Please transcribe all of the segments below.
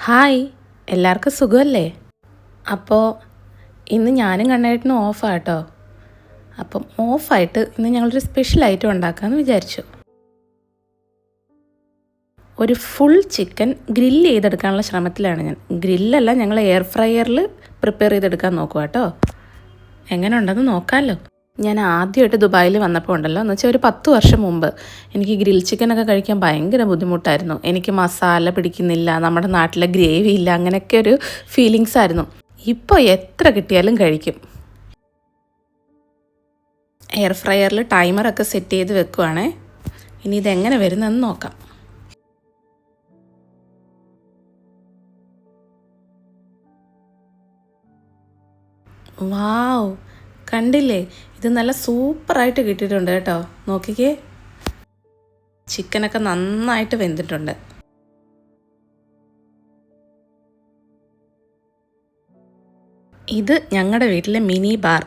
Hi, എല്ലാവർക്കും സുഖമല്ലേ? അപ്പോൾ ഇന്ന് ഞാനും കണ്ണേട്ടനും ഓഫാട്ടോ. അപ്പം ഓഫായിട്ട് ഇന്ന് ഞങ്ങളൊരു സ്പെഷ്യൽ ഐറ്റം ഉണ്ടാക്കാമെന്ന് വിചാരിച്ചു. ഒരു ഫുൾ ചിക്കൻ ഗ്രില്ല് ചെയ്തെടുക്കാനുള്ള ശ്രമത്തിലാണ് ഞാൻ. ഗ്രില്ലല്ല, ഞങ്ങൾ എയർ ഫ്രയറിൽ പ്രിപ്പയർ ചെയ്തെടുക്കാൻ നോക്കുക കേട്ടോ. എങ്ങനെ ഉണ്ടെന്ന് നോക്കാമല്ലോ. ഞാൻ ആദ്യമായിട്ട് ദുബായിൽ വന്നപ്പോൾ ഉണ്ടല്ലോ, എന്ന് വെച്ചാൽ ഒരു 10 വർഷം മുമ്പ് എനിക്ക് ഗ്രിൽ ചിക്കനൊക്കെ കഴിക്കാൻ ഭയങ്കര ബുദ്ധിമുട്ടായിരുന്നു. എനിക്ക് മസാല പിടിക്കുന്നില്ല, നമ്മുടെ നാട്ടിലെ ഗ്രേവി ഇല്ല, അങ്ങനെയൊക്കെ ഒരു ഫീലിങ്സ് ആയിരുന്നു. ഇപ്പോൾ എത്ര കിട്ടിയാലും കഴിക്കും. എയർ ഫ്രയറിൽ ടൈമറൊക്കെ സെറ്റ് ചെയ്ത് വെക്കുവാണേ. ഇനി ഇതെങ്ങനെ വരുന്നതെന്ന് നോക്കാം. വാവ്, കണ്ടില്ലേ? ഇത് നല്ല സൂപ്പറായിട്ട് കിട്ടിയിട്ടുണ്ട് കേട്ടോ. നോക്കിക്കേ, ചിക്കനൊക്കെ നന്നായിട്ട് വെന്തിട്ടുണ്ട്. ഇത് ഞങ്ങളുടെ വീട്ടിലെ മിനി ബാർ,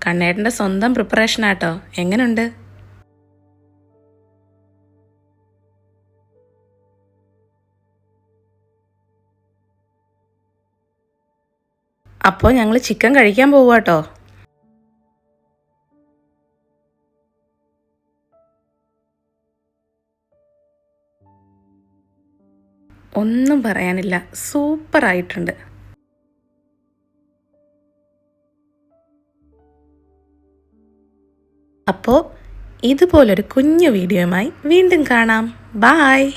കണ്ണേട്ടൻ്റെ സ്വന്തം പ്രിപ്പറേഷനാട്ടോ. എങ്ങനെയുണ്ട്? അപ്പോൾ ഞങ്ങൾ ചിക്കൻ കഴിക്കാൻ പോവാട്ടോ. ഒന്നും പറയാനില്ല, സൂപ്പറായിട്ടുണ്ട്. അപ്പോൾ ഇതുപോലൊരു കുഞ്ഞു വീഡിയോയുമായി വീണ്ടും കാണാം. ബായ്.